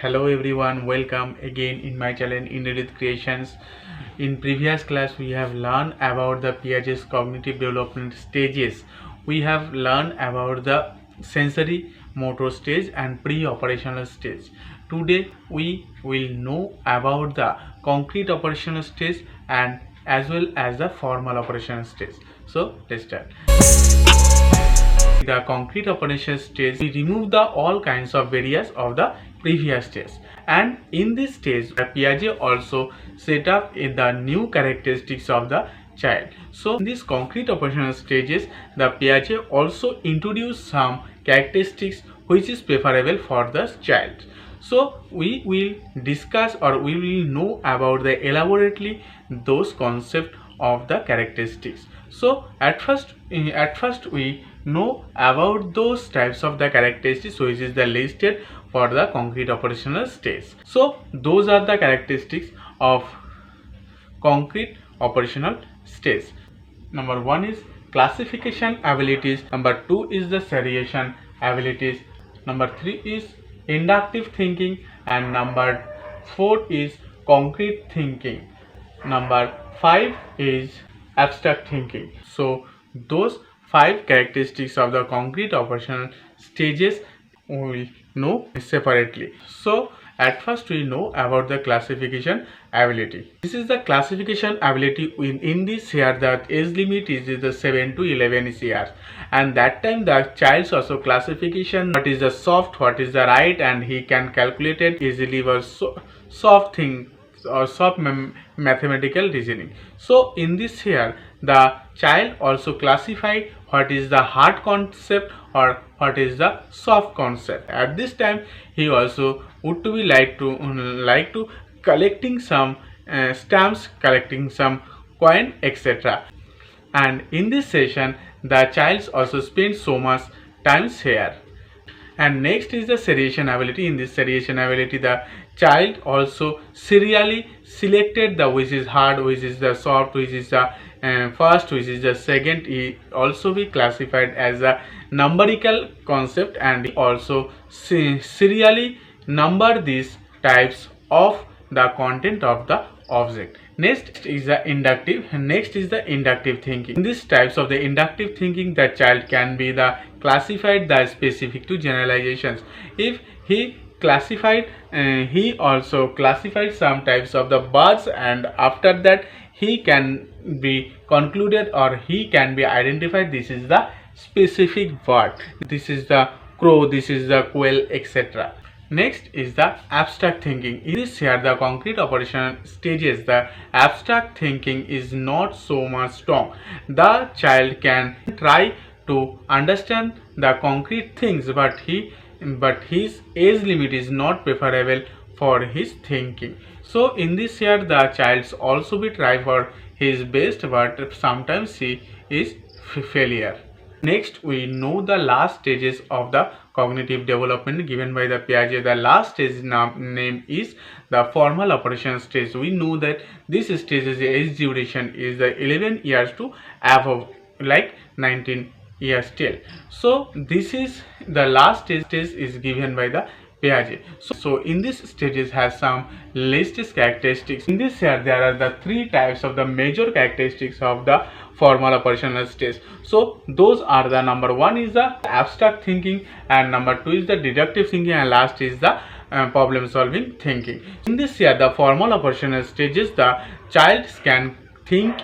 Hello everyone, welcome again in my channel Inedit Creations. In previous class we have learned about the Piaget's cognitive development stages. We have learned about the sensory motor stage and pre-operational stage. Today we will know about the concrete operational stage and as well as the formal operational stage. So let's start. The concrete operation stage, we remove the all kinds of barriers of the previous stage, and in this stage Piaget also set up in the new characteristics of the child. So in these concrete operational stages, the Piaget also introduced some characteristics which is preferable for the child. So we will discuss or we will know about the elaborately those concepts of the characteristics. So at first we know about those types of the characteristics which is the listed for the concrete operational stage. So those are the characteristics of concrete operational stage. Number 1 is classification abilities, number 2 is the seriation abilities, number 3 is inductive thinking, and number 4 is concrete thinking, number 5 is abstract thinking. So those 5 characteristics of the concrete operational stages we will know separately. So at first we know about the classification ability. This is the classification ability. In this here the age limit is the 7 to 11 years, and that time the child's also classification, what is the soft, what is the right, and he can calculate it easily or soft thing or soft mathematical reasoning. So in this here the child also classify what is the hard concept or what is the soft concept. At this time he also would to be like to collecting some stamps, collecting some coin, etc. And in this session the child also spends so much time here. And next is the seriation ability. In this seriation ability the child also serially selected the which is hard, which is the soft, which is the first, which is the second. He also be classified as a numerical concept, and also serially number these types of the content of the object. Next is the inductive thinking. In these types of the inductive thinking, the child can be the classified the specific to generalizations. If he classified, he also classified some types of the birds, and after that he can be concluded or he can be identified this is the specific bird, this is the crow, this is the quail, etc. Next is the abstract thinking. In this here the concrete operational stages, the abstract thinking is not so much strong. The child can try to understand the concrete things, but his age limit is not preferable for his thinking. So in this here the child also be try for his best, but sometimes he is failure. Next we know the last stages of the cognitive development given by the Piaget. The last stage name is the formal operation stage. We know that this stage is the age duration is the 11 years to above, like 19 years till. So this is the last stage is given by the Piaget. So in this stages has some latest characteristics. In this here there are the 3 types of the major characteristics of the formal operational stage. So those are the number 1 is the abstract thinking, and number 2 is the deductive thinking, and last is the problem solving thinking. In this here the formal operational stages, the child can think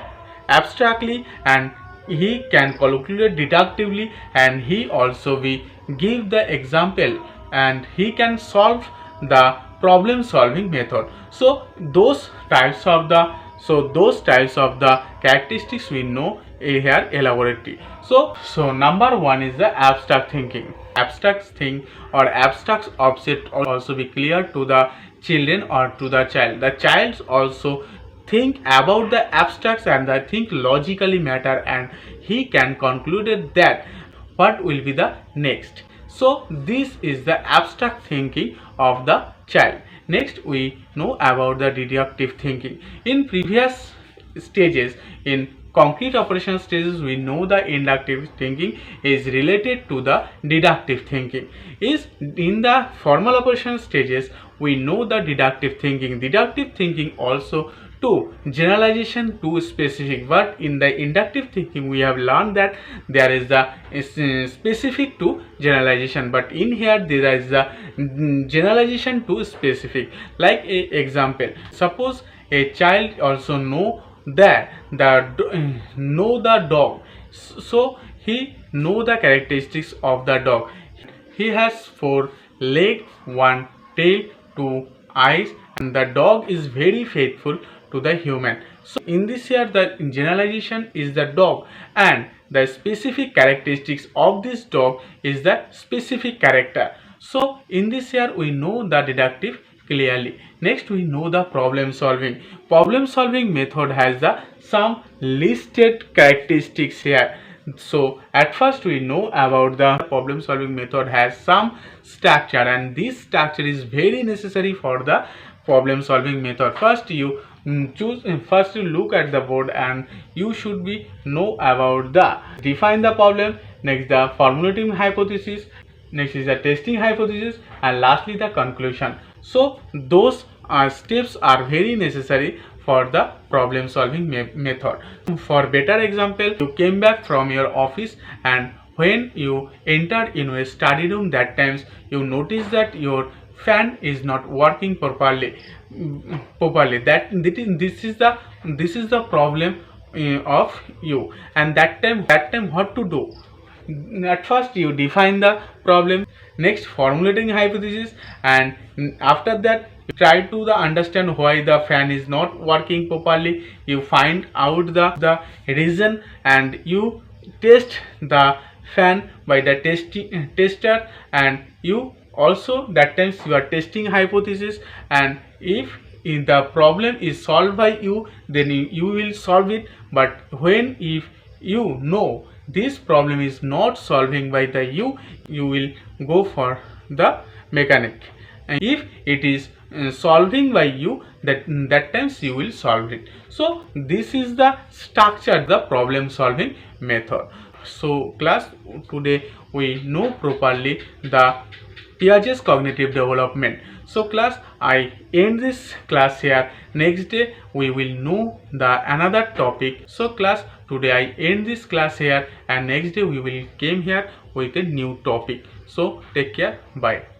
abstractly and he can calculate deductively, and he also we give the example and he can solve the problem solving method. So those types of the characteristics we know here elaborately. So number 1 is the abstract thinking. Abstract thing or abstract object also be clear to the children or to the child. The child also think about the abstracts and the think logically matter, and he can conclude that what will be the next. So this is the abstract thinking of the child. Next we know about the deductive thinking. In previous stages, in concrete operational stages, we know the inductive thinking is related to the deductive thinking. Is in the formal operational stages, we know the deductive thinking. Deductive thinking also to generalization to specific, but in the inductive thinking we have learned that there is the specific to generalization, but in here there is the generalization to specific. Like a example, suppose a child also know that know the dog, so he know the characteristics of the dog. He has 4 legs, 1 tail, 2 eyes, and the dog is very faithful to the human. So in this here the generalization is the dog, and the specific characteristics of this dog is the specific character. So in this here we know the deductive clearly. Next we know the problem solving. Problem solving method has the some listed characteristics here. So at first we know about the problem solving method has some structure, and this structure is very necessary for the problem solving method. First you first you look at the board and you should be know about the define the problem, next the formulating hypothesis, next is the testing hypothesis, and lastly the conclusion. So those steps are very necessary for the problem solving method. For better example, you came back from your office, and when you entered in a study room, that times you notice that your fan is not working properly. That this is the problem of you, and that time what to do? At first you define the problem, next formulating hypothesis, and after that you try to understand why the fan is not working properly. You find out the reason, and you test the fan by the tester, and you also that times you are testing hypothesis, and if the problem is solved by you, then you will solve it. But when if you know this problem is not solving by the you will go for the mechanic, and if it is solving by you, that times you will solve it. So this is the structure, the problem solving method. So class, today we know properly the Piaget's cognitive development. So class, I end this class here. Next day we will know the another topic. So class, today I end this class here, and next day we will came here with a new topic. So take care, bye.